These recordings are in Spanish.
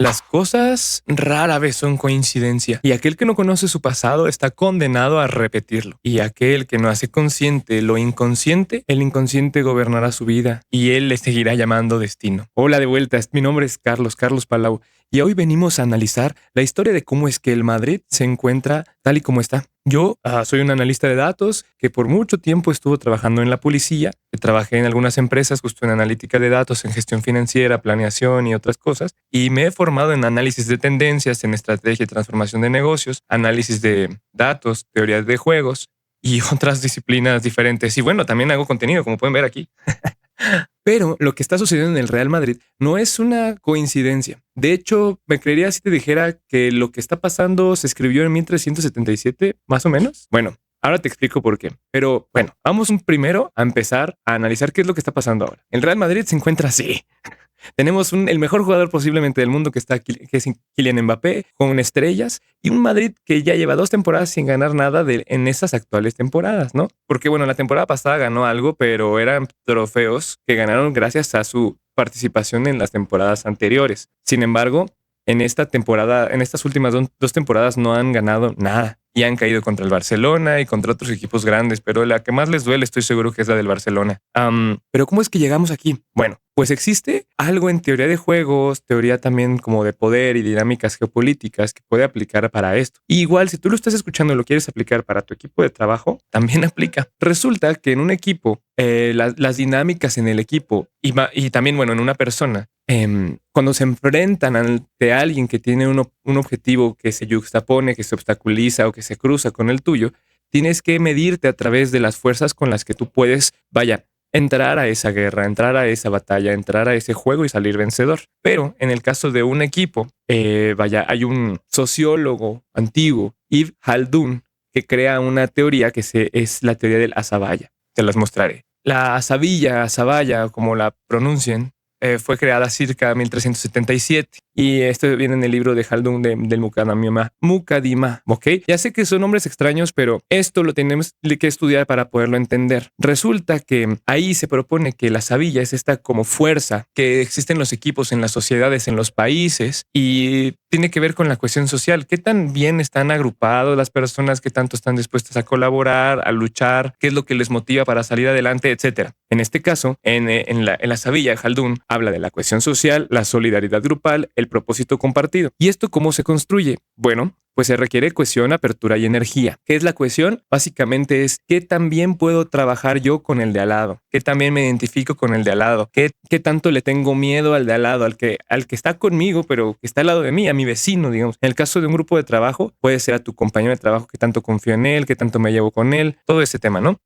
Las cosas rara vez son coincidencia, y aquel que no conoce su pasado está condenado a repetirlo. Y aquel que no hace consciente lo inconsciente, el inconsciente gobernará su vida y él le seguirá llamando destino. Hola de vuelta, mi nombre es Carlos Palau, y hoy venimos a analizar la historia de cómo es que el Madrid se encuentra tal y como está. Yo soy un analista de datos que por mucho tiempo estuvo trabajando en la policía, que trabajé en algunas empresas justo en analítica de datos, en gestión financiera, planeación y otras cosas, y me he formado en análisis de tendencias, en estrategia y transformación de negocios, análisis de datos, teorías de juegos y otras disciplinas diferentes. Y bueno, también hago contenido, como pueden ver aquí. Pero lo que está sucediendo en el Real Madrid no es una coincidencia. De hecho, me creería si te dijera que lo que está pasando se escribió en 1377, más o menos. Bueno, ahora te explico por qué. Pero bueno, vamos primero a empezar a analizar qué es lo que está pasando ahora. El Real Madrid se encuentra así. Tenemos el mejor jugador posiblemente del mundo que es Kylian Mbappé, con estrellas, y un Madrid que ya lleva 2 temporadas sin ganar nada en esas actuales temporadas, ¿no? Porque bueno, la temporada pasada ganó algo, pero eran trofeos que ganaron gracias a su participación en las temporadas anteriores. Sin embargo, en esta temporada, en estas últimas dos temporadas no han ganado nada. Y han caído contra el Barcelona y contra otros equipos grandes, pero la que más les duele estoy seguro que es la del Barcelona. Pero ¿cómo es que llegamos aquí? Bueno, pues existe algo en teoría de juegos, teoría también como de poder y dinámicas geopolíticas que puede aplicar para esto. Y igual, si tú lo estás escuchando y lo quieres aplicar para tu equipo de trabajo, también aplica. Resulta que en un equipo, las dinámicas en el equipo y también, bueno, en una persona, cuando se enfrentan ante alguien que tiene un objetivo que se yuxtapone, que se obstaculiza o que se cruza con el tuyo, tienes que medirte a través de las fuerzas con las que tú puedes, entrar a esa guerra, entrar a esa batalla, entrar a ese juego y salir vencedor. Pero en el caso de un equipo, hay un sociólogo antiguo, Ibn Khaldun, que crea una teoría es la teoría del azabaya. Te las mostraré. La azabaya, como la pronuncien, fue creada circa 1377 y esto viene en el libro de Khaldun del Mukaddimah, ¿ok? Ya sé que son nombres extraños, pero esto lo tenemos que estudiar para poderlo entender. Resulta que ahí se propone que la sabilla es esta como fuerza que existe en los equipos, en las sociedades, en los países, y tiene que ver con la cuestión social. ¿Qué tan bien están agrupados las personas? ¿Qué tanto están dispuestas a colaborar, a luchar? ¿Qué es lo que les motiva para salir adelante, etcétera? En este caso, en la sabilla, Khaldun habla de la cohesión social, la solidaridad grupal, el propósito compartido. ¿Y esto cómo se construye? Bueno, pues se requiere cohesión, apertura y energía. ¿Qué es la cohesión? Básicamente es qué tan bien puedo trabajar yo con el de al lado, qué también me identifico con el de al lado, qué tanto le tengo miedo al de al lado, al que está conmigo, pero que está al lado de mí, a mi vecino, digamos. En el caso de un grupo de trabajo, puede ser a tu compañero de trabajo, que tanto confío en él, que tanto me llevo con él, todo ese tema, ¿no?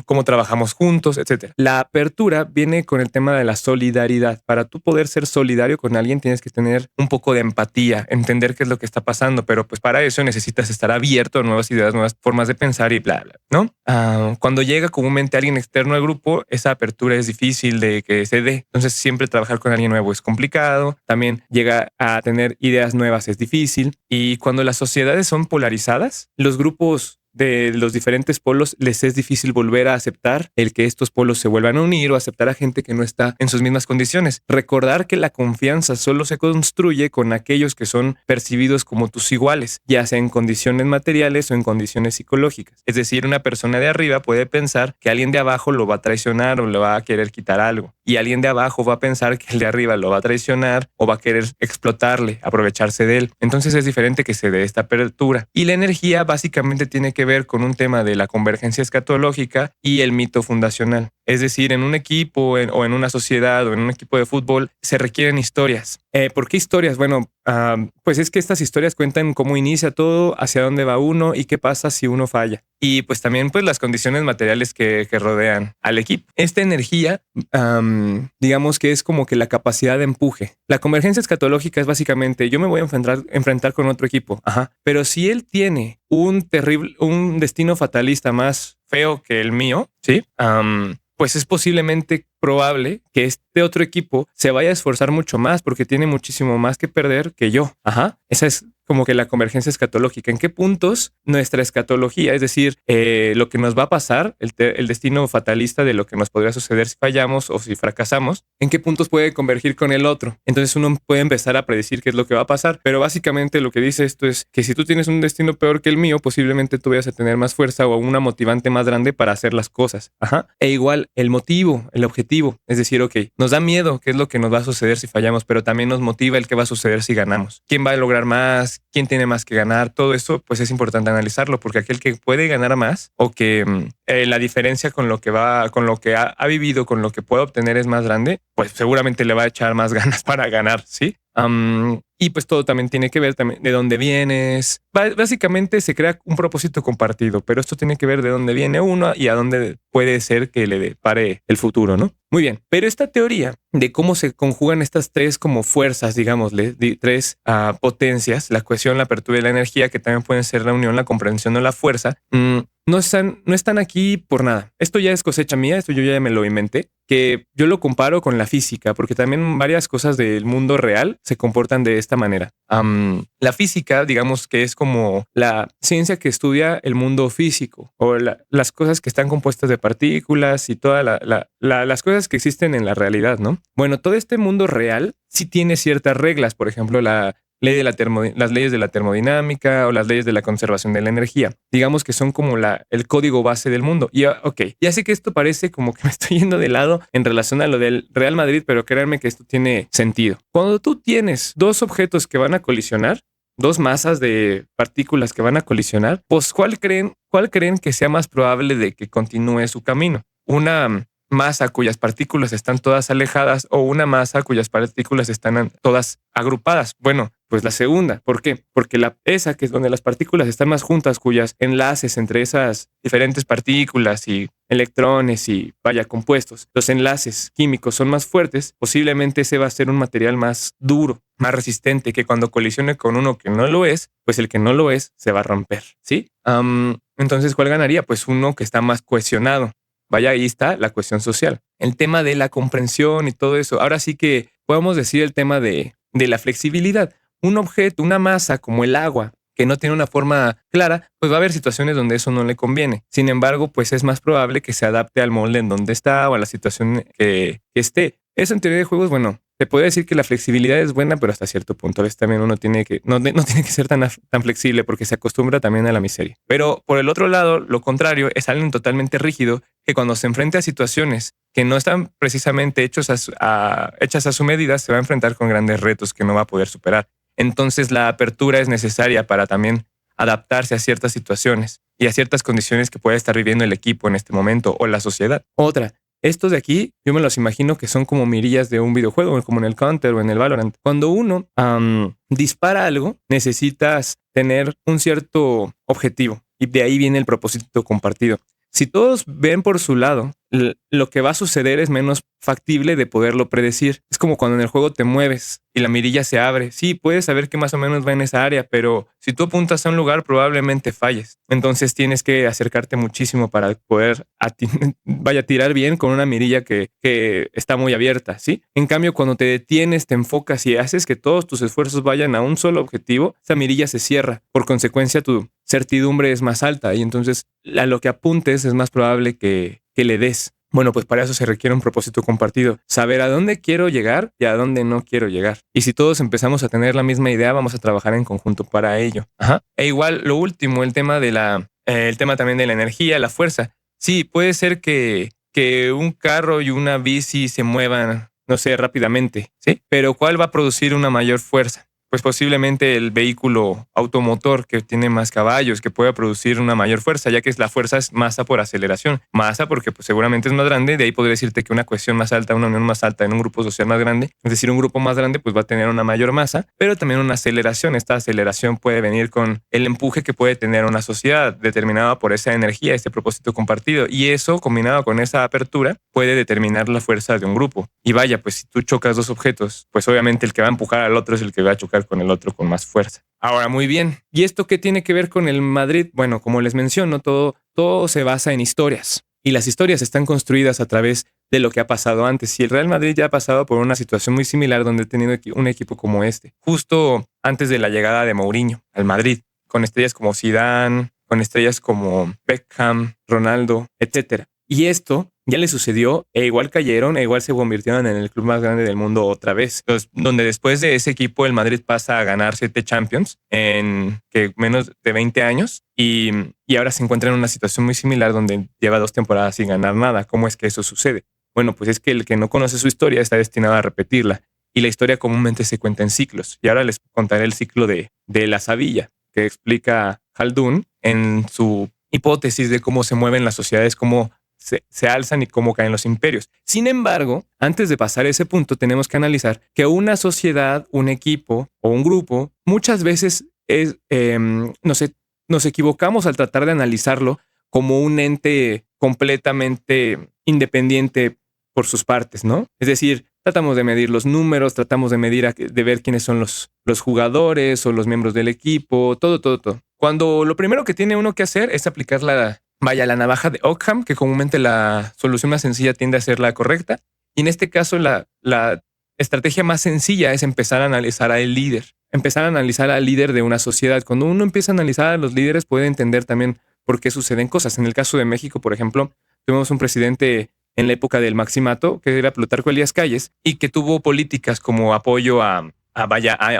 Cómo trabajamos juntos, etcétera. La apertura viene con el tema de la solidaridad. Para tú poder ser solidario con alguien, tienes que tener un poco de empatía, entender qué es lo que está pasando, pero pues para eso necesitas estar abierto a nuevas ideas, nuevas formas de pensar y bla, bla, ¿no? Cuando llega comúnmente alguien externo al grupo, esa apertura es difícil de que se dé. Entonces siempre trabajar con alguien nuevo es complicado. También llega a tener ideas nuevas es difícil. Y cuando las sociedades son polarizadas, los grupos de los diferentes polos les es difícil volver a aceptar el que estos polos se vuelvan a unir o aceptar a gente que no está en sus mismas condiciones. Recordar que la confianza solo se construye con aquellos que son percibidos como tus iguales, ya sea en condiciones materiales o en condiciones psicológicas. Es decir, una persona de arriba puede pensar que alguien de abajo lo va a traicionar o le va a querer quitar algo, y alguien de abajo va a pensar que el de arriba lo va a traicionar o va a querer explotarle, aprovecharse de él. Entonces es diferente que se dé esta apertura. Y la energía básicamente tiene que ver con un tema de la convergencia escatológica y el mito fundacional. Es decir, en un equipo o en una sociedad o en un equipo de fútbol se requieren historias. ¿Por qué historias? Bueno, pues es que estas historias cuentan cómo inicia todo, hacia dónde va uno y qué pasa si uno falla. Y pues también pues las condiciones materiales que rodean al equipo. Esta energía, digamos que es como que la capacidad de empuje. La convergencia escatológica es básicamente yo me voy a enfrentar con otro equipo, pero si él tiene un destino fatalista más feo que el mío, ¿sí? Pues es posiblemente probable que este otro equipo se vaya a esforzar mucho más porque tiene muchísimo más que perder que yo. Esa es como que la convergencia escatológica. ¿En qué puntos nuestra escatología, es decir, lo que nos va a pasar, el destino fatalista de lo que nos podría suceder si fallamos o si fracasamos, en qué puntos puede convergir con el otro? Entonces uno puede empezar a predecir qué es lo que va a pasar, pero básicamente lo que dice esto es que si tú tienes un destino peor que el mío, posiblemente tú vayas a tener más fuerza o una motivante más grande para hacer las cosas. Ajá. E igual el motivo, el objetivo, es decir, ok, nos da miedo qué es lo que nos va a suceder si fallamos, pero también nos motiva el qué va a suceder si ganamos. ¿Quién va a lograr más? ¿Quién tiene más que ganar? Todo eso pues es importante analizarlo, porque aquel que puede ganar más o que la diferencia con lo que ha vivido, con lo que puede obtener es más grande, pues seguramente le va a echar más ganas para ganar, ¿sí? Y pues todo también tiene que ver también de dónde vienes. Básicamente se crea un propósito compartido, pero esto tiene que ver de dónde viene uno y a dónde puede ser que le depare el futuro, ¿no? Muy bien, pero esta teoría de cómo se conjugan estas tres como fuerzas, digámosle, tres potencias, la cohesión, la apertura y la energía, que también pueden ser la unión, la comprensión o la fuerza, no están aquí por nada. Esto ya es cosecha mía, esto yo ya me lo inventé, que yo lo comparo con la física, porque también varias cosas del mundo real se comportan de esta manera. La física, digamos que es como la ciencia que estudia el mundo físico o las cosas que están compuestas de partículas y todas las cosas que existen en la realidad, ¿no? Bueno, todo este mundo real sí tiene ciertas reglas, por ejemplo, las leyes de la termodinámica o las leyes de la conservación de la energía. Digamos que son como el código base del mundo. Y ok, ya sé que esto parece como que me estoy yendo de lado en relación a lo del Real Madrid, pero créanme que esto tiene sentido. Cuando tú tienes dos objetos que van a colisionar, dos masas de partículas que van a colisionar, pues ¿cuál creen que sea más probable de que continúe su camino? Una masa cuyas partículas están todas alejadas o una masa cuyas partículas están todas agrupadas. Bueno, pues la segunda. ¿Por qué? Porque esa que es donde las partículas están más juntas, cuyas enlaces entre esas diferentes partículas y electrones y compuestos, los enlaces químicos son más fuertes, posiblemente ese va a ser un material más duro, más resistente, que cuando colisione con uno que no lo es, pues el que no lo es se va a romper, ¿sí? Entonces, ¿cuál ganaría? Pues uno que está más cohesionado. Vaya, ahí está la cuestión social. El tema de la comprensión y todo eso. Ahora sí que podemos decir el tema de la flexibilidad. Un objeto, una masa como el agua, que no tiene una forma clara, pues va a haber situaciones donde eso no le conviene. Sin embargo, pues es más probable que se adapte al molde en donde está o a la situación que esté. Eso en teoría de juegos, bueno, te puedo decir que la flexibilidad es buena, pero hasta cierto punto. A veces también uno no tiene que ser tan flexible porque se acostumbra también a la miseria. Pero por el otro lado, lo contrario es alguien totalmente rígido que cuando se enfrenta a situaciones que no están precisamente hechas a su medida, se va a enfrentar con grandes retos que no va a poder superar. Entonces la apertura es necesaria para también adaptarse a ciertas situaciones y a ciertas condiciones que puede estar viviendo el equipo en este momento o la sociedad. Otra, estos de aquí, yo me los imagino que son como mirillas de un videojuego, como en el Counter o en el Valorant. Cuando uno dispara algo, necesitas tener un cierto objetivo y de ahí viene el propósito compartido. Si todos ven por su lado, lo que va a suceder es menos factible de poderlo predecir. Es como cuando en el juego te mueves y la mirilla se abre. Sí, puedes saber que más o menos va en esa área, pero si tú apuntas a un lugar probablemente falles. Entonces tienes que acercarte muchísimo para poder tirar bien con una mirilla que está muy abierta, ¿sí? En cambio, cuando te detienes, te enfocas y haces que todos tus esfuerzos vayan a un solo objetivo, esa mirilla se cierra. Por consecuencia, tu certidumbre es más alta y entonces a lo que apuntes es más probable que le des. Bueno, pues para eso se requiere un propósito compartido. Saber a dónde quiero llegar y a dónde no quiero llegar. Y si todos empezamos a tener la misma idea, vamos a trabajar en conjunto para ello. Ajá. E igual, lo último, el tema también de la energía, la fuerza. Sí, puede ser que un carro y una bici se muevan, no sé, rápidamente, ¿sí? Pero ¿cuál va a producir una mayor fuerza? Pues posiblemente el vehículo automotor que tiene más caballos, que pueda producir una mayor fuerza, ya que la fuerza es masa por aceleración. Masa porque pues, seguramente es más grande, de ahí podría decirte que una cohesión más alta, una unión más alta en un grupo social más grande, es decir, un grupo más grande pues va a tener una mayor masa, pero también una aceleración. Esta aceleración puede venir con el empuje que puede tener una sociedad determinada por esa energía, este propósito compartido, y eso combinado con esa apertura puede determinar la fuerza de un grupo. Y vaya, pues si tú chocas dos objetos, pues obviamente el que va a empujar al otro es el que va a chocar con el otro con más fuerza. Ahora, muy bien. ¿Y esto qué tiene que ver con el Madrid? Bueno, como les menciono, todo se basa en historias. Y las historias están construidas a través de lo que ha pasado antes. Y el Real Madrid ya ha pasado por una situación muy similar donde ha tenido un equipo como este. Justo antes de la llegada de Mourinho al Madrid, con estrellas como Zidane, con estrellas como Beckham, Ronaldo, etcétera. Y esto ya le sucedió e igual cayeron e igual se convirtieron en el club más grande del mundo otra vez. Entonces, donde después de ese equipo el Madrid pasa a ganar 7 Champions en que menos de 20 años y ahora se encuentra en una situación muy similar donde lleva 2 temporadas sin ganar nada. ¿Cómo es que eso sucede? Bueno, pues es que el que no conoce su historia está destinado a repetirla y la historia comúnmente se cuenta en ciclos. Y ahora les contaré el ciclo de la Sabilla que explica Haldun en su hipótesis de cómo se mueven las sociedades, cómo se alzan y cómo caen los imperios. Sin embargo, antes de pasar a ese punto, tenemos que analizar que una sociedad, un equipo o un grupo, muchas veces nos equivocamos al tratar de analizarlo como un ente completamente independiente por sus partes, ¿no? Es decir, tratamos de medir los números, tratamos de medir, de ver quiénes son los jugadores o los miembros del equipo, todo. Cuando lo primero que tiene uno que hacer es aplicar la navaja de Ockham, que comúnmente la solución más sencilla tiende a ser la correcta. Y en este caso, la estrategia más sencilla es empezar a analizar al líder. Empezar a analizar al líder de una sociedad. Cuando uno empieza a analizar a los líderes, puede entender también por qué suceden cosas. En el caso de México, por ejemplo, tuvimos un presidente en la época del Maximato, que era Plutarco Elías Calles, y que tuvo políticas como apoyo a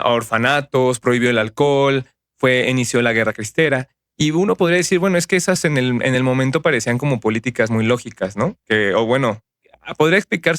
orfanatos, prohibió el alcohol, inició la guerra cristera. Y uno podría decir, bueno, es que esas en el momento parecían como políticas muy lógicas, ¿no? Se podría explicar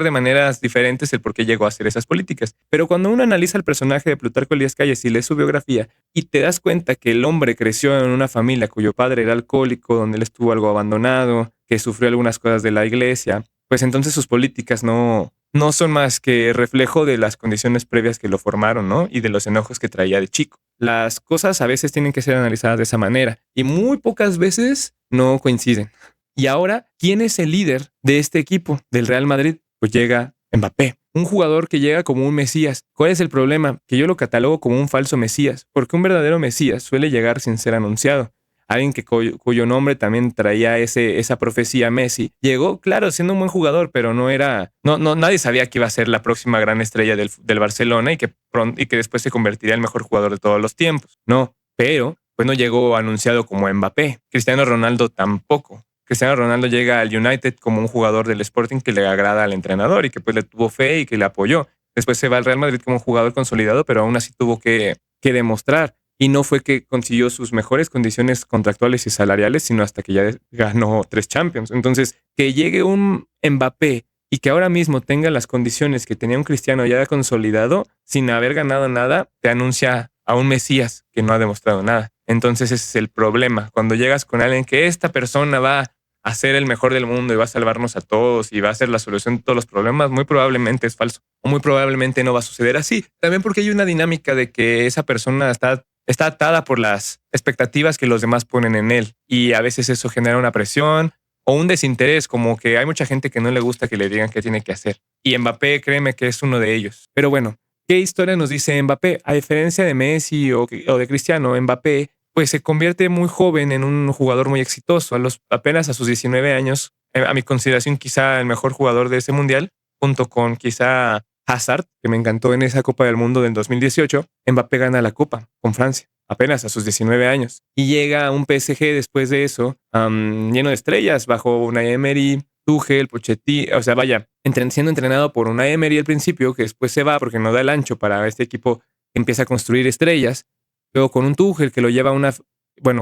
de maneras diferentes el por qué llegó a hacer esas políticas. Pero cuando uno analiza el personaje de Plutarco Elías Calles y lee su biografía y te das cuenta que el hombre creció en una familia cuyo padre era alcohólico, donde él estuvo algo abandonado, que sufrió algunas cosas de la iglesia, pues entonces sus políticas no son más que reflejo de las condiciones previas que lo formaron, ¿no? Y de los enojos que traía de chico. Las cosas a veces tienen que ser analizadas de esa manera y muy pocas veces no coinciden. Y ahora, ¿quién es el líder de este equipo del Real Madrid? Pues llega Mbappé, un jugador que llega como un mesías. ¿Cuál es el problema? Que yo lo catalogo como un falso mesías, porque un verdadero mesías suele llegar sin ser anunciado. Alguien cuyo nombre también traía esa profecía Messi. Llegó, claro, siendo un buen jugador, pero nadie sabía que iba a ser la próxima gran estrella del Barcelona y que después se convertiría en el mejor jugador de todos los tiempos. No, pero pues no llegó anunciado como Mbappé. Cristiano Ronaldo tampoco. Cristiano Ronaldo llega al United como un jugador del Sporting que le agrada al entrenador y que pues le tuvo fe y que le apoyó. Después se va al Real Madrid como un jugador consolidado, pero aún así tuvo que demostrar. Y no fue que consiguió sus mejores condiciones contractuales y salariales, sino hasta que ya ganó 3 Champions. Entonces, que llegue un Mbappé y que ahora mismo tenga las condiciones que tenía un Cristiano ya consolidado, sin haber ganado nada, te anuncia a un Mesías que no ha demostrado nada. Entonces ese es el problema. Cuando llegas con alguien que esta persona va a ser el mejor del mundo y va a salvarnos a todos y va a ser la solución de todos los problemas, muy probablemente es falso. O muy probablemente no va a suceder así. También porque hay una dinámica de que esa persona está atada por las expectativas que los demás ponen en él. Y a veces eso genera una presión o un desinterés, como que hay mucha gente que no le gusta que le digan qué tiene que hacer. Y Mbappé, créeme que es uno de ellos. Pero bueno, ¿qué historia nos dice Mbappé? A diferencia de Messi o de Cristiano, Mbappé pues se convierte muy joven en un jugador muy exitoso. Apenas a sus 19 años, a mi consideración quizá el mejor jugador de ese mundial, junto con quizá Hazard, que me encantó en esa Copa del Mundo del 2018, Mbappé gana la Copa con Francia, apenas a sus 19 años. Y llega a un PSG después de eso, lleno de estrellas, bajo Unai Emery, Tuchel, Pochettino, siendo entrenado por Unai Emery al principio, que después se va porque no da el ancho para este equipo que empieza a construir estrellas. Luego con un Tuchel que lo lleva a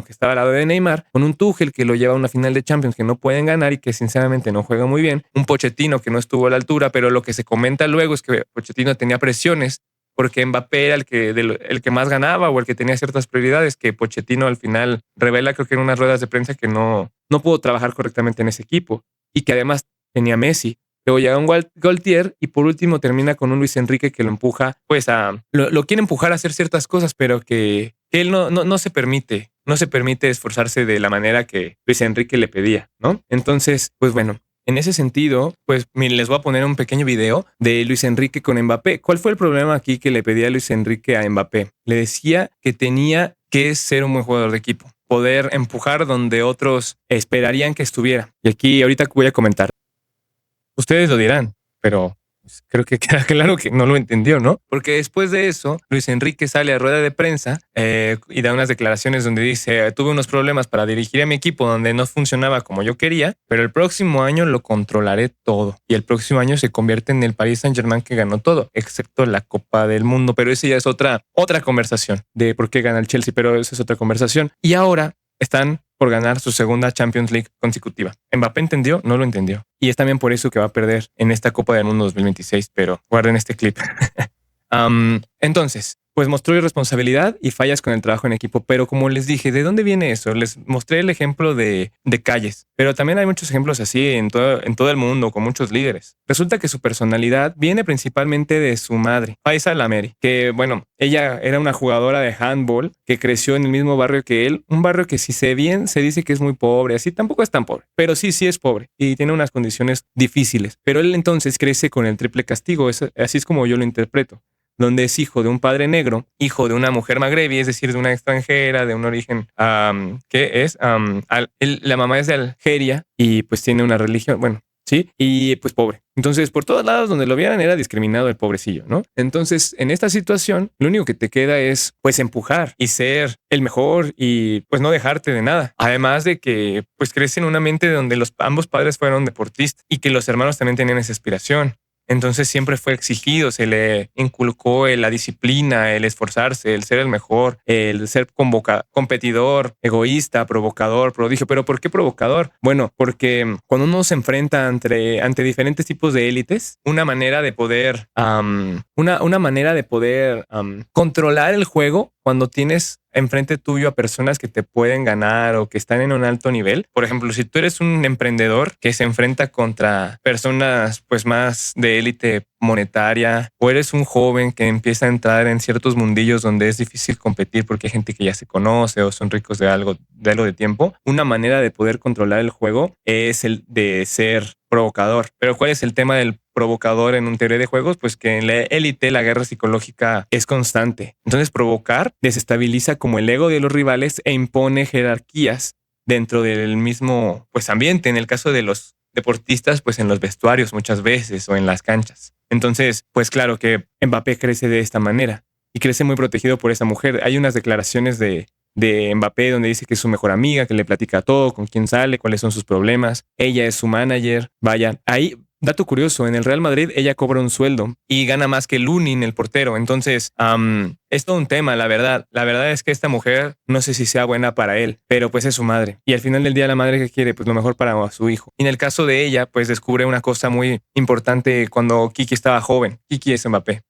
que estaba al lado de Neymar, con un Tuchel que lo lleva a una final de Champions que no pueden ganar y que sinceramente no juega muy bien, un Pochettino que no estuvo a la altura, pero lo que se comenta luego es que Pochettino tenía presiones porque Mbappé era el que más ganaba o el que tenía ciertas prioridades, que Pochettino al final revela, creo que en unas ruedas de prensa, que no pudo trabajar correctamente en ese equipo y que además tenía Messi. Luego llega un Galtier y por último termina con un Luis Enrique que lo empuja, lo quiere empujar a hacer ciertas cosas, pero que él no se permite esforzarse de la manera que Luis Enrique le pedía, ¿no? Entonces, pues bueno, en ese sentido, pues les voy a poner un pequeño video de Luis Enrique con Mbappé. ¿Cuál fue el problema aquí que le pedía Luis Enrique a Mbappé? Le decía que tenía que ser un buen jugador de equipo, poder empujar donde otros esperarían que estuviera. Y aquí ahorita voy a comentar. Ustedes lo dirán, pero pues, creo que queda claro que no lo entendió, ¿no? Porque después de eso, Luis Enrique sale a rueda de prensa y da unas declaraciones donde dice, tuve unos problemas para dirigir a mi equipo donde no funcionaba como yo quería, pero el próximo año lo controlaré todo. Y el próximo año se convierte en el Paris Saint-Germain que ganó todo, excepto la Copa del Mundo. Pero esa ya es otra conversación de por qué gana el Chelsea, pero esa es otra conversación. Y ahora están por ganar su segunda Champions League consecutiva. ¿Mbappé entendió? No lo entendió. Y es también por eso que va a perder en esta Copa del Mundo 2026, pero guarden este clip. Entonces, pues mostró irresponsabilidad y fallas con el trabajo en equipo. Pero como les dije, ¿de dónde viene eso? Les mostré el ejemplo de Calles, pero también hay muchos ejemplos así en todo el mundo con muchos líderes. Resulta que su personalidad viene principalmente de su madre, Faiza Lameri, que bueno, ella era una jugadora de handball que creció en el mismo barrio que él, un barrio que si se bien se dice que es muy pobre, así tampoco es tan pobre, pero sí es pobre y tiene unas condiciones difíciles. Pero él entonces crece con el triple castigo, así es como yo lo interpreto, donde es hijo de un padre negro, hijo de una mujer magrebí, es decir, de una extranjera, de un origen, la mamá es de Algeria y pues tiene una religión, bueno, sí, y pues pobre. Entonces, por todos lados donde lo vieran era discriminado el pobrecillo, ¿no? Entonces, en esta situación, lo único que te queda es, pues, empujar y ser el mejor y, pues, no dejarte de nada. Además de que, pues, crece en una mente donde ambos padres fueron deportistas y que los hermanos también tenían esa aspiración. Entonces siempre fue exigido, se le inculcó la disciplina, el esforzarse, el ser el mejor, el ser competidor, egoísta, provocador, prodigio. ¿Pero por qué provocador? Bueno, porque cuando uno se enfrenta ante diferentes tipos de élites, una manera de poder, controlar el juego cuando tienes enfrente tuyo a personas que te pueden ganar o que están en un alto nivel. Por ejemplo, si tú eres un emprendedor que se enfrenta contra personas pues más de élite monetaria, o eres un joven que empieza a entrar en ciertos mundillos donde es difícil competir porque hay gente que ya se conoce o son ricos de algo de tiempo, una manera de poder controlar el juego es el de ser provocador. Pero ¿cuál es el tema del provocador en un teoría de juegos? Pues que en la élite la guerra psicológica es constante. Entonces provocar desestabiliza como el ego de los rivales e impone jerarquías dentro del mismo pues ambiente. En el caso de los deportistas, pues en los vestuarios muchas veces o en las canchas. Entonces, pues claro que Mbappé crece de esta manera y crece muy protegido por esa mujer. Hay unas declaraciones de Mbappé donde dice que es su mejor amiga, que le platica todo, con quién sale, cuáles son sus problemas. Ella es su manager. Vaya, ahí, dato curioso, en el Real Madrid ella cobra un sueldo y gana más que Lunin, el portero. Entonces, es todo un tema, la verdad. La verdad es que esta mujer, no sé si sea buena para él, pero pues es su madre. Y al final del día la madre que quiere, pues lo mejor para su hijo. Y en el caso de ella, pues descubre una cosa muy importante cuando Kiki estaba joven. Kiki es Mbappé.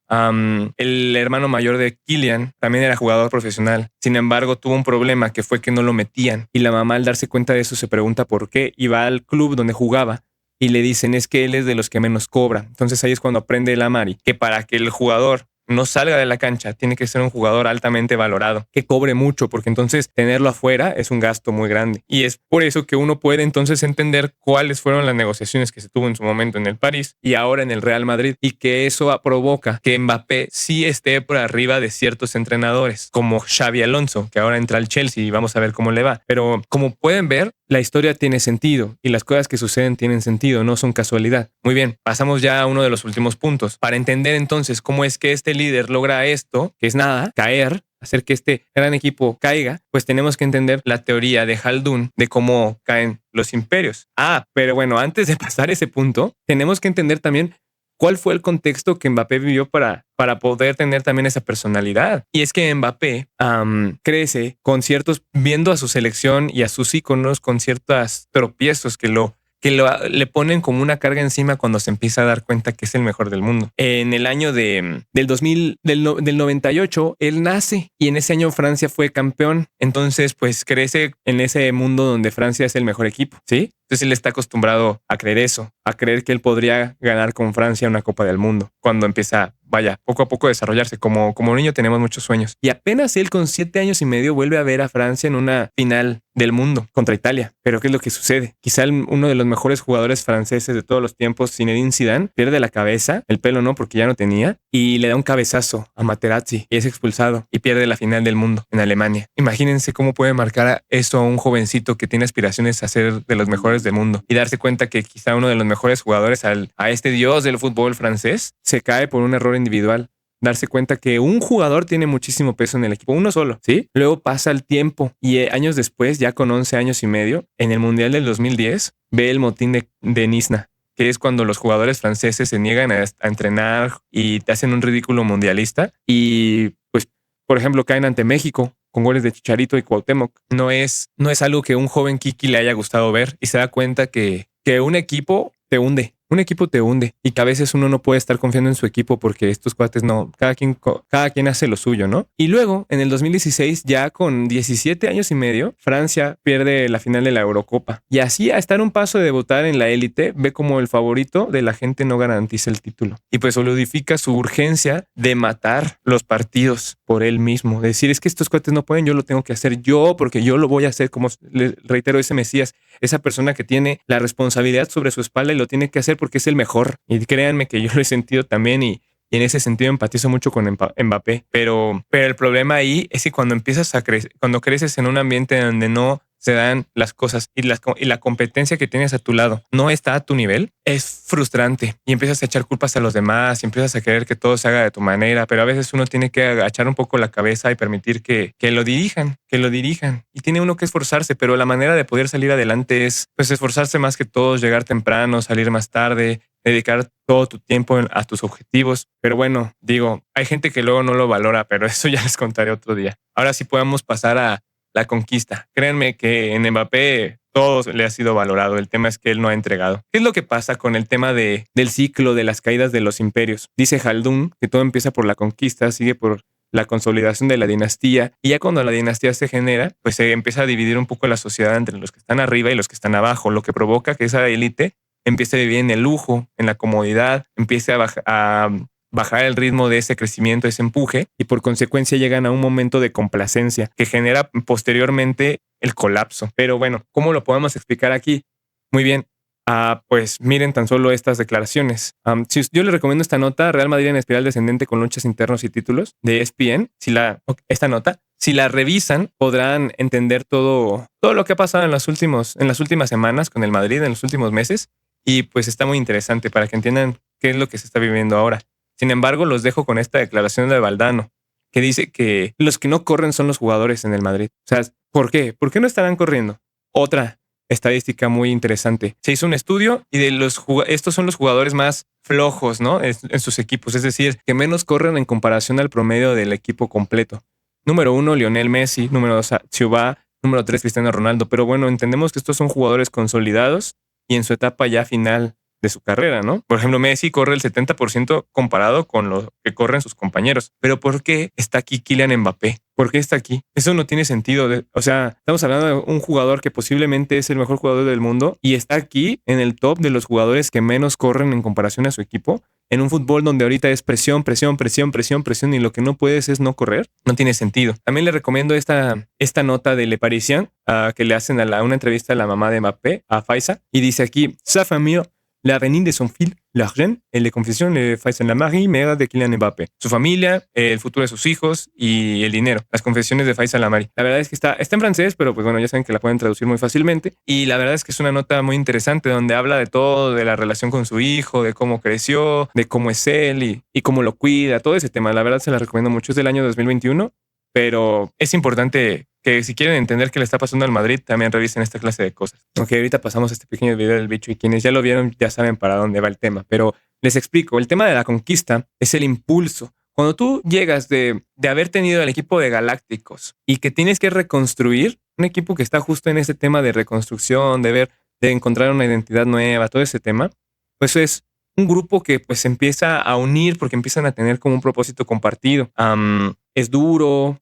El hermano mayor de Kylian también era jugador profesional. Sin embargo, tuvo un problema que fue que no lo metían. Y la mamá al darse cuenta de eso se pregunta por qué. Y va al club donde jugaba y le dicen es que él es de los que menos cobra. Entonces ahí es cuando aprende el Amari que para que el jugador no salga de la cancha, tiene que ser un jugador altamente valorado, que cobre mucho, porque entonces tenerlo afuera es un gasto muy grande. Y es por eso que uno puede entonces entender cuáles fueron las negociaciones que se tuvo en su momento en el París y ahora en el Real Madrid, y que eso provoca que Mbappé sí esté por arriba de ciertos entrenadores, como Xabi Alonso, que ahora entra al Chelsea y vamos a ver cómo le va. Pero como pueden ver, la historia tiene sentido y las cosas que suceden tienen sentido, no son casualidad. Muy bien, pasamos ya a uno de los últimos puntos. Para entender entonces cómo es que este líder logra esto, que es nada, caer, hacer que este gran equipo caiga, pues tenemos que entender la teoría de Haldun de cómo caen los imperios. Pero bueno, antes de pasar ese punto, tenemos que entender también cuál fue el contexto que Mbappé vivió para poder tener también esa personalidad. Y es que Mbappé crece con ciertos, viendo a su selección y a sus íconos con ciertos tropiezos que le ponen como una carga encima cuando se empieza a dar cuenta que es el mejor del mundo. En el año del 98, él nace y en ese año Francia fue campeón. Entonces, pues crece en ese mundo donde Francia es el mejor equipo, ¿sí? Entonces él está acostumbrado a creer eso, a creer que él podría ganar con Francia una Copa del Mundo cuando empieza, poco a poco a desarrollarse. Como niño tenemos muchos sueños. Y apenas él con 7 años y medio vuelve a ver a Francia en una final del mundo contra Italia. Pero ¿qué es lo que sucede? Quizá uno de los mejores jugadores franceses de todos los tiempos, Zinedine Zidane, pierde la cabeza, el pelo no, porque ya no tenía, y le da un cabezazo a Materazzi y es expulsado y pierde la final del mundo en Alemania. Imagínense cómo puede marcar eso a un jovencito que tiene aspiraciones a ser de los mejores partidos del mundo y darse cuenta que quizá uno de los mejores jugadores a este dios del fútbol francés se cae por un error individual. Darse cuenta que un jugador tiene muchísimo peso en el equipo, uno solo, ¿sí? Luego pasa el tiempo y años después, ya con 11 años y medio, en el Mundial del 2010, ve el motín de Niza, que es cuando los jugadores franceses se niegan a entrenar y te hacen un ridículo mundialista y, pues, por ejemplo, caen ante México con goles de Chicharito y Cuauhtémoc. No es algo que un joven Kiki le haya gustado ver y se da cuenta que un equipo te hunde. Un equipo te hunde y que a veces uno no puede estar confiando en su equipo porque estos cuates no, cada quien hace lo suyo, ¿no? Y luego, en el 2016, ya con 17 años y medio, Francia pierde la final de la Eurocopa. Y así, a estar un paso de debutar en la élite, ve como el favorito de la gente no garantiza el título. Y pues solidifica su urgencia de matar los partidos por él mismo. Decir, es que estos cuates no pueden, yo lo tengo que hacer yo porque yo lo voy a hacer, como les reitero, ese Mesías, esa persona que tiene la responsabilidad sobre su espalda y lo tiene que hacer porque es el mejor. Y créanme que yo lo he sentido también y en ese sentido empatizo mucho con Mbappé. Pero el problema ahí es que cuando empiezas a crecer, cuando creces en un ambiente donde no se dan las cosas y la competencia que tienes a tu lado no está a tu nivel, es frustrante y empiezas a echar culpas a los demás y empiezas a querer que todo se haga de tu manera, pero a veces uno tiene que agachar un poco la cabeza y permitir que lo dirijan, y tiene uno que esforzarse, pero la manera de poder salir adelante es pues esforzarse más que todos, llegar temprano, salir más tarde, dedicar todo tu tiempo a tus objetivos. Pero bueno, digo, hay gente que luego no lo valora, pero eso ya les contaré otro día. Ahora sí podemos pasar a la conquista. Créanme que en Mbappé todo le ha sido valorado. El tema es que él no ha entregado. ¿Qué es lo que pasa con el tema del ciclo de las caídas de los imperios? Dice Haldun que todo empieza por la conquista, sigue por la consolidación de la dinastía y ya cuando la dinastía se genera, pues se empieza a dividir un poco la sociedad entre los que están arriba y los que están abajo, lo que provoca que esa élite empiece a vivir en el lujo, en la comodidad, empiece a bajar el ritmo de ese crecimiento, ese empuje, y por consecuencia llegan a un momento de complacencia que genera posteriormente el colapso. Pero bueno, ¿cómo lo podemos explicar aquí? Muy bien, pues miren tan solo estas declaraciones. Si yo les recomiendo esta nota, Real Madrid en espiral descendente con luchas internos y títulos, de ESPN. Esta nota, si la revisan, podrán entender todo lo que ha pasado en las últimas semanas con el Madrid, en los últimos meses, y pues está muy interesante para que entiendan qué es lo que se está viviendo ahora. Sin embargo, los dejo con esta declaración de Valdano, que dice que los que no corren son los jugadores en el Madrid. O sea, ¿por qué? ¿Por qué no estarán corriendo? Otra estadística muy interesante. Se hizo un estudio y estos son los jugadores más flojos, ¿no? En sus equipos, es decir, que menos corren en comparación al promedio del equipo completo. Número 1, Lionel Messi. Número 2, Thiago. Número 3, Cristiano Ronaldo. Pero bueno, entendemos que estos son jugadores consolidados y en su etapa ya final de su carrera, ¿no? Por ejemplo, Messi corre el 70% comparado con lo que corren sus compañeros. Pero ¿por qué está aquí Kylian Mbappé? ¿Por qué está aquí? Eso no tiene sentido. O sea, estamos hablando de un jugador que posiblemente es el mejor jugador del mundo y está aquí en el top de los jugadores que menos corren en comparación a su equipo. En un fútbol donde ahorita es presión y lo que no puedes es no correr, no tiene sentido. También le recomiendo esta nota de Le Parisien que le hacen una entrevista a la mamá de Mbappé, a Faiza, y dice aquí, sa famille, l'avenir de son fils, l'argent, et les confessions le Faiza la Marie, mère de Kylian Mbappé. Su familia, el futuro de sus hijos y el dinero. Las confesiones de Faiza la Marie. La verdad es que está en francés, pero pues bueno, ya saben que la pueden traducir muy fácilmente. Y la verdad es que es una nota muy interesante donde habla de todo, de la relación con su hijo, de cómo creció, de cómo es él y cómo lo cuida, todo ese tema. La verdad se la recomiendo mucho. Es del año 2021, pero es importante que si quieren entender qué le está pasando al Madrid, también revisen esta clase de cosas. Ok, ahorita pasamos a este pequeño video del bicho y quienes ya lo vieron ya saben para dónde va el tema, pero les explico. El tema de la conquista es el impulso. Cuando tú llegas de haber tenido el equipo de Galácticos y que tienes que reconstruir un equipo que está justo en ese tema de reconstrucción, de encontrar una identidad nueva, todo ese tema, pues es un grupo que pues empieza a unir porque empiezan a tener como un propósito compartido. Es duro,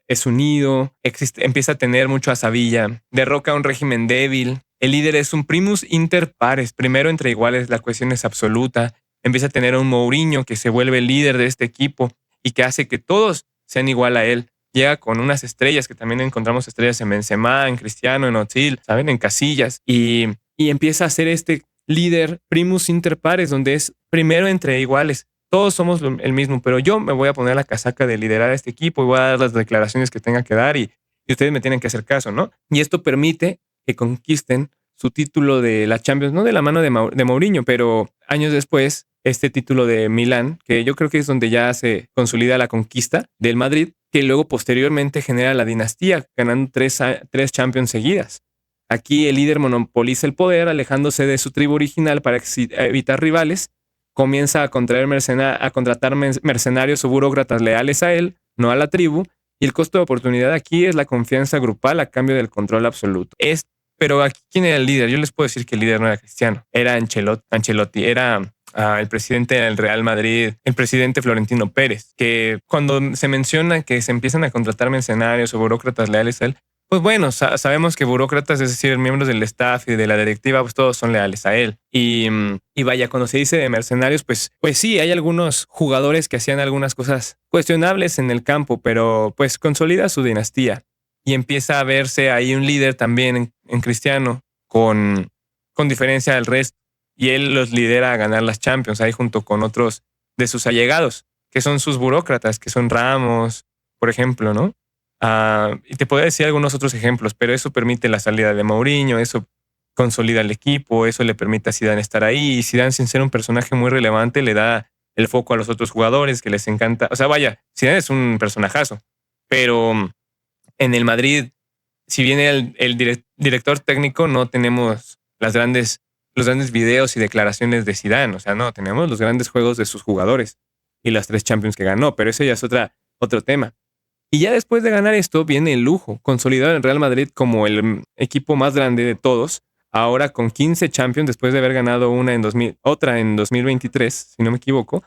es unido, empieza a tener mucho asabilla, derroca un régimen débil. El líder es un primus inter pares, primero entre iguales, la cohesión es absoluta. Empieza a tener a un Mourinho que se vuelve el líder de este equipo y que hace que todos sean igual a él. Llega con unas estrellas, que también encontramos estrellas en Benzema, en Cristiano, en Özil, ¿saben? En Casillas. Y empieza a ser este líder primus inter pares, donde es primero entre iguales. Todos somos el mismo, pero yo me voy a poner la casaca de liderar a este equipo y voy a dar las declaraciones que tenga que dar y ustedes me tienen que hacer caso, ¿no? Y esto permite que conquisten su título de la Champions, no de la mano de Mourinho, pero años después, este título de Milán, que yo creo que es donde ya se consolida la conquista del Madrid, que luego posteriormente genera la dinastía, ganando tres Champions seguidas. Aquí el líder monopoliza el poder, alejándose de su tribu original para evitar rivales, comienza a contratar mercenarios o burócratas leales a él, no a la tribu, y el costo de oportunidad aquí es la confianza grupal a cambio del control absoluto. Pero aquí, ¿quién era el líder? Yo les puedo decir que el líder no era Cristiano, era Ancelotti era el presidente del Real Madrid, el presidente Florentino Pérez, que cuando se menciona que se empiezan a contratar mercenarios o burócratas leales a él, pues bueno, sabemos que burócratas, es decir, miembros del staff y de la directiva, pues todos son leales a él. Y vaya, cuando se dice de mercenarios, pues sí, hay algunos jugadores que hacían algunas cosas cuestionables en el campo, pero pues consolida su dinastía. Y empieza a verse ahí un líder también en Cristiano, con diferencia del resto. Y él los lidera a ganar las Champions, ahí junto con otros de sus allegados, que son sus burócratas, que son Ramos, por ejemplo, ¿no? Y te podría decir algunos otros ejemplos, pero eso permite la salida de Mourinho, eso consolida el equipo, eso le permite a Zidane estar ahí. Y Zidane, sin ser un personaje muy relevante, le da el foco a los otros jugadores que les encanta. O sea, vaya, Zidane es un personajazo, pero en el Madrid, si viene el director técnico, no tenemos los grandes videos y declaraciones de Zidane. O sea, no, tenemos los grandes juegos de sus jugadores y las 3 Champions que ganó, pero eso ya es otro tema. Y ya después de ganar esto viene el lujo, consolidado en Real Madrid como el equipo más grande de todos, ahora con 15 Champions después de haber ganado otra en 2023, si no me equivoco.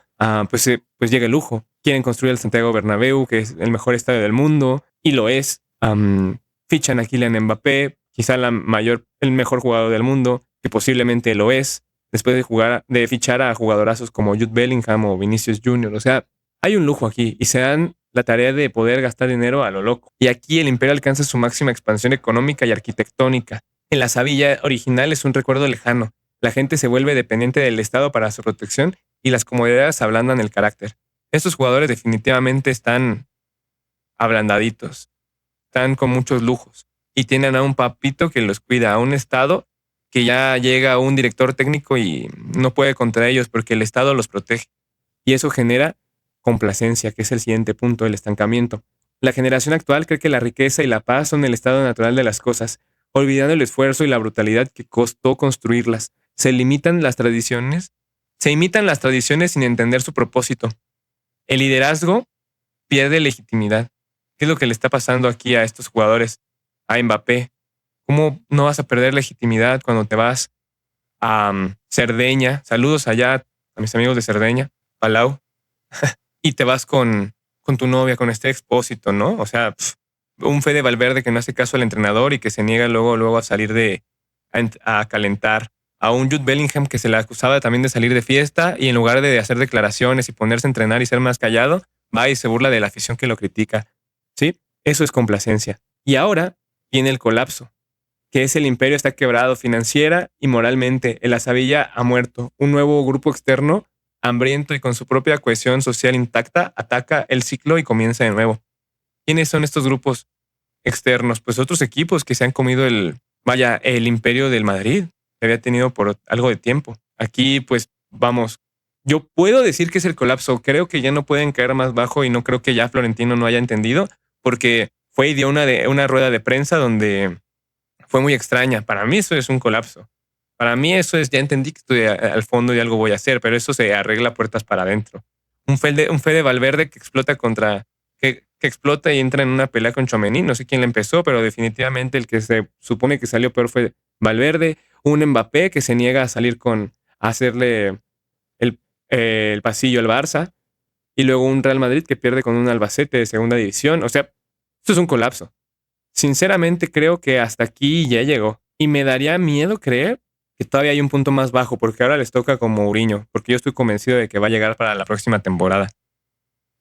Pues llega el lujo. Quieren construir el Santiago Bernabéu, que es el mejor estadio del mundo, y lo es. Fichan a Kylian Mbappé, quizá el mejor jugador del mundo, que posiblemente lo es, después de fichar a jugadorazos como Jude Bellingham o Vinicius Jr. O sea, hay un lujo aquí y se dan la tarea de poder gastar dinero a lo loco. Y aquí el imperio alcanza su máxima expansión económica y arquitectónica. En la Sevilla original es un recuerdo lejano. La gente se vuelve dependiente del Estado para su protección y las comodidades ablandan el carácter. Estos jugadores definitivamente están ablandaditos, están con muchos lujos y tienen a un papito que los cuida, a un Estado que ya llega a un director técnico y no puede contra ellos porque el Estado los protege. Y eso genera complacencia, que es el siguiente punto, el estancamiento. La generación actual cree que la riqueza y la paz son el estado natural de las cosas, olvidando el esfuerzo y la brutalidad que costó construirlas. Se imitan las tradiciones sin entender su propósito. El liderazgo pierde legitimidad. ¿Qué es lo que le está pasando aquí a estos jugadores? A Mbappé. ¿Cómo no vas a perder legitimidad cuando te vas a Cerdeña? Saludos allá a mis amigos de Cerdeña, Palau. Y te vas con tu novia, con este Expósito, ¿no? O sea, un Fede Valverde que no hace caso al entrenador y que se niega luego a salir a calentar. A un Jude Bellingham que se le acusaba también de salir de fiesta y en lugar de hacer declaraciones y ponerse a entrenar y ser más callado, va y se burla de la afición que lo critica. ¿Sí? Eso es complacencia. Y ahora viene el colapso, que es el imperio está quebrado financiera y moralmente. El Sevilla ha muerto. Un nuevo grupo externo, hambriento y con su propia cohesión social intacta, ataca el ciclo y comienza de nuevo. ¿Quiénes son estos grupos externos? Pues otros equipos que se han comido el imperio del Madrid, que había tenido por algo de tiempo. Aquí, pues, vamos, yo puedo decir que es el colapso. Creo que ya no pueden caer más bajo y no creo que ya Florentino no haya entendido, porque fue y dio una rueda de prensa donde fue muy extraña. Para mí eso es un colapso. Para mí eso es, ya entendí que estoy al fondo y algo voy a hacer, pero eso se arregla puertas para adentro. Un Fede Valverde que explota y entra en una pelea con Tchouaméni. No sé quién le empezó, pero definitivamente el que se supone que salió peor fue Valverde. Un Mbappé que se niega a hacerle el pasillo al Barça. Y luego un Real Madrid que pierde con un Albacete de segunda división. O sea, esto es un colapso. Sinceramente creo que hasta aquí ya llegó. Y me daría miedo creer que todavía hay un punto más bajo, porque ahora les toca con Mourinho, porque yo estoy convencido de que va a llegar para la próxima temporada.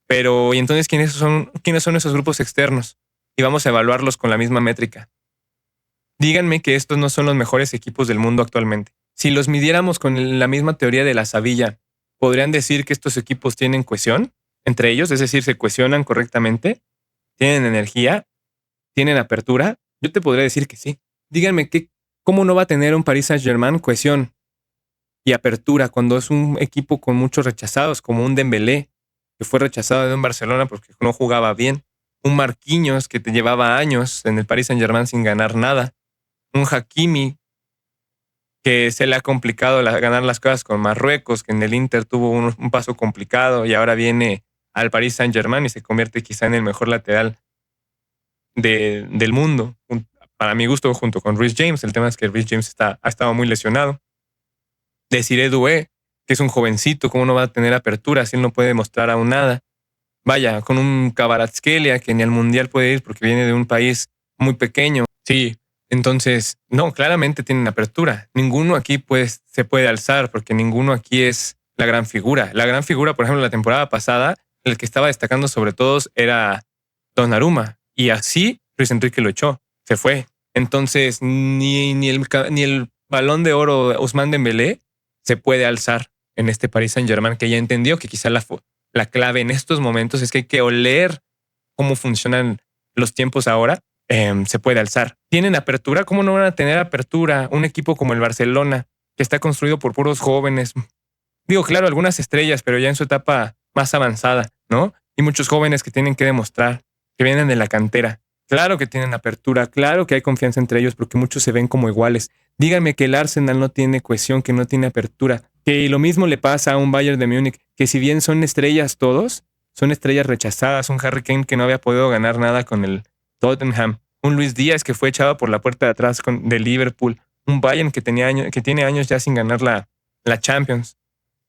Pero, ¿y entonces quiénes son esos grupos externos? Y vamos a evaluarlos con la misma métrica. Díganme que estos no son los mejores equipos del mundo actualmente. Si los midiéramos con la misma teoría de la Sevilla, ¿podrían decir que estos equipos tienen cohesión entre ellos? Es decir, ¿se cohesionan correctamente? ¿Tienen energía? ¿Tienen apertura? Yo te podría decir que sí. Díganme ¿Cómo no va a tener un Paris Saint-Germain cohesión y apertura cuando es un equipo con muchos rechazados, como un Dembélé, que fue rechazado de un Barcelona porque no jugaba bien? Un Marquinhos, que te llevaba años en el Paris Saint-Germain sin ganar nada. Un Hakimi, que se le ha complicado ganar las cosas con Marruecos, que en el Inter tuvo un paso complicado y ahora viene al Paris Saint-Germain y se convierte quizá en el mejor lateral del mundo. Para mi gusto, junto con Reece James. El tema es que Reece James ha estado muy lesionado. Desiré Doué, que es un jovencito, ¿cómo no va a tener apertura si él no puede demostrar aún nada? Vaya, con un Kvaratskhelia que ni al Mundial puede ir porque viene de un país muy pequeño. Sí, entonces, no, claramente tienen apertura. Ninguno aquí pues se puede alzar porque ninguno aquí es la gran figura. La gran figura, por ejemplo, la temporada pasada, el que estaba destacando sobre todos era Donnarumma. Y así Luis Enrique lo echó, se fue. Entonces, ni el Balón de Oro Ousmane Dembélé se puede alzar en este Paris Saint-Germain, que ya entendió que quizá la clave en estos momentos es que hay que oler cómo funcionan los tiempos ahora. Se puede alzar. ¿Tienen apertura? ¿Cómo no van a tener apertura? Un equipo como el Barcelona, que está construido por puros jóvenes. Digo, claro, algunas estrellas, pero ya en su etapa más avanzada, ¿no? Y muchos jóvenes que tienen que demostrar, que vienen de la cantera. Claro que tienen apertura, claro que hay confianza entre ellos porque muchos se ven como iguales. Díganme que el Arsenal no tiene cohesión, que no tiene apertura, que lo mismo le pasa a un Bayern de Múnich, que si bien son estrellas todos, son estrellas rechazadas. Un Harry Kane que no había podido ganar nada con el Tottenham, un Luis Díaz que fue echado por la puerta de atrás de Liverpool, un Bayern que tiene años ya sin ganar la Champions,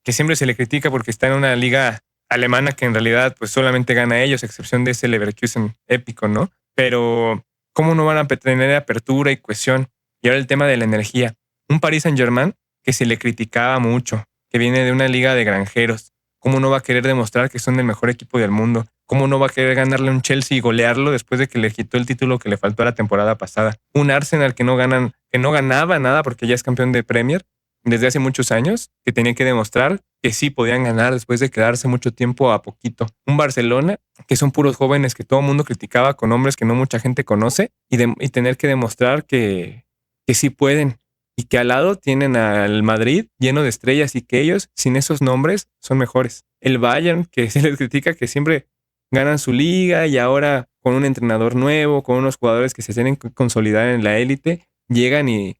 que siempre se le critica porque está en una liga alemana que en realidad pues solamente gana a ellos, a excepción de ese Leverkusen épico, ¿no? Pero ¿cómo no van a tener apertura y cohesión? Y ahora el tema de la energía. Un Paris Saint-Germain que se le criticaba mucho, que viene de una liga de granjeros. ¿Cómo no va a querer demostrar que son el mejor equipo del mundo? ¿Cómo no va a querer ganarle a un Chelsea y golearlo después de que le quitó el título que le faltó a la temporada pasada? Un Arsenal que no ganaba nada porque ya es campeón de Premier desde hace muchos años, que tenía que demostrar que sí podían ganar después de quedarse mucho tiempo a poquito. Un Barcelona que son puros jóvenes que todo el mundo criticaba con nombres que no mucha gente conoce y tener que demostrar que sí pueden y que al lado tienen al Madrid lleno de estrellas y que ellos sin esos nombres son mejores. El Bayern, que se les critica que siempre ganan su liga y ahora con un entrenador nuevo, con unos jugadores que se tienen que consolidar en la élite, llegan y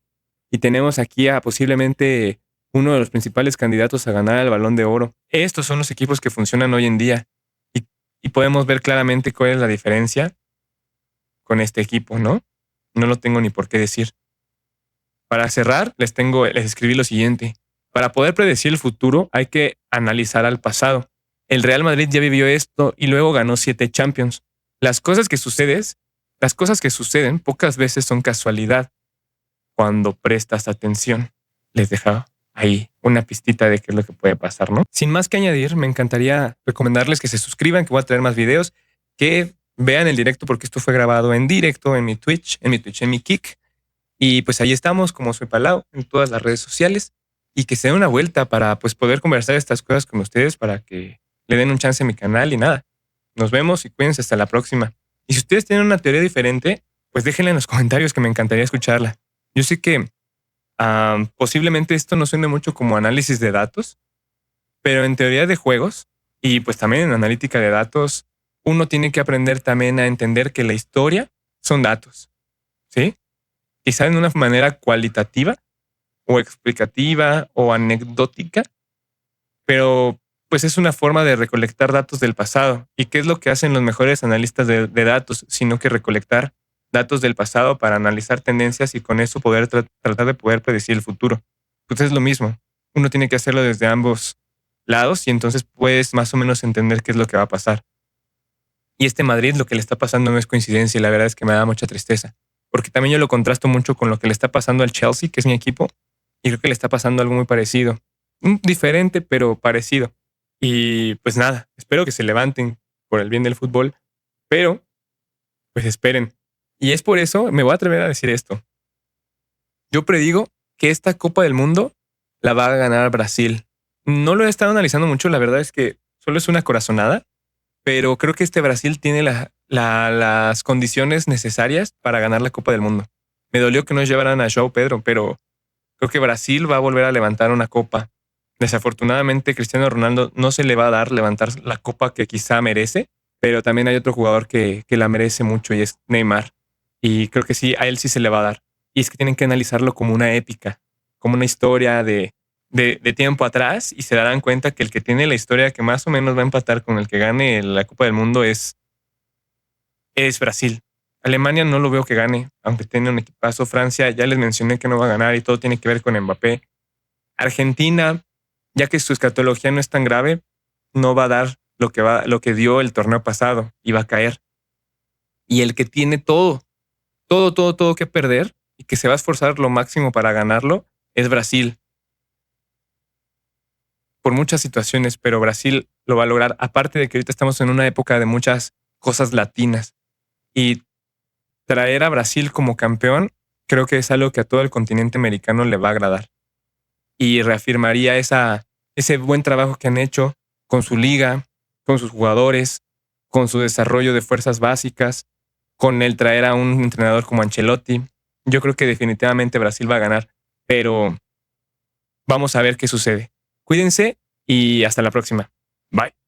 tenemos aquí a posiblemente uno de los principales candidatos a ganar el Balón de Oro. Estos son los equipos que funcionan hoy en día y podemos ver claramente cuál es la diferencia con este equipo, ¿no? No lo tengo ni por qué decir. Para cerrar, les escribí lo siguiente. Para poder predecir el futuro hay que analizar al pasado. El Real Madrid ya vivió esto y luego ganó 7 Champions. Las cosas que suceden pocas veces son casualidad cuando prestas atención. Les dejaba ahí una pistita de qué es lo que puede pasar, ¿no? Sin más que añadir, me encantaría recomendarles que se suscriban, que voy a traer más videos, que vean el directo porque esto fue grabado en directo en mi Twitch, en mi Kick. Y pues ahí estamos, como soy Palau, en todas las redes sociales. Y que se den una vuelta para pues poder conversar estas cosas con ustedes, para que le den un chance a mi canal y nada. Nos vemos y cuídense hasta la próxima. Y si ustedes tienen una teoría diferente, pues déjenla en los comentarios que me encantaría escucharla. Yo sé que posiblemente esto no suene mucho como análisis de datos, pero en teoría de juegos y pues también en analítica de datos, uno tiene que aprender también a entender que la historia son datos, ¿sí? Quizá en una manera cualitativa o explicativa o anecdótica, pero pues es una forma de recolectar datos del pasado. ¿Y qué es lo que hacen los mejores analistas de datos? Sino que recolectar datos del pasado para analizar tendencias y con eso poder tratar de poder predecir el futuro. Pues es lo mismo. Uno tiene que hacerlo desde ambos lados y entonces puedes más o menos entender qué es lo que va a pasar. Y este Madrid, lo que le está pasando no es coincidencia y la verdad es que me da mucha tristeza. Porque también yo lo contrasto mucho con lo que le está pasando al Chelsea, que es mi equipo, y creo que le está pasando algo muy parecido. Diferente, pero parecido. Y pues nada, espero que se levanten por el bien del fútbol, pero pues esperen. Y es por eso, me voy a atrever a decir esto. Yo predigo que esta Copa del Mundo la va a ganar Brasil. No lo he estado analizando mucho, la verdad es que solo es una corazonada, pero creo que este Brasil tiene las condiciones necesarias para ganar la Copa del Mundo. Me dolió que no llevaran a João Pedro, pero creo que Brasil va a volver a levantar una copa. Desafortunadamente, Cristiano Ronaldo no se le va a dar levantar la copa que quizá merece, pero también hay otro jugador que la merece mucho y es Neymar. Y creo que sí, a él sí se le va a dar. Y es que tienen que analizarlo como una épica, como una historia de tiempo atrás y se darán cuenta que el que tiene la historia que más o menos va a empatar con el que gane la Copa del Mundo es Brasil. Alemania no lo veo que gane, aunque tiene un equipazo. Francia, ya les mencioné que no va a ganar y todo tiene que ver con Mbappé. Argentina, ya que su escatología no es tan grave, no va a dar lo que dio el torneo pasado y va a caer. Y el que tiene todo que perder y que se va a esforzar lo máximo para ganarlo es Brasil. Por muchas situaciones, pero Brasil lo va a lograr. Aparte de que ahorita estamos en una época de muchas cosas latinas y traer a Brasil como campeón creo que es algo que a todo el continente americano le va a agradar y reafirmaría ese buen trabajo que han hecho con su liga, con sus jugadores, con su desarrollo de fuerzas básicas, con el traer a un entrenador como Ancelotti. Yo creo que definitivamente Brasil va a ganar, pero vamos a ver qué sucede. Cuídense y hasta la próxima. Bye.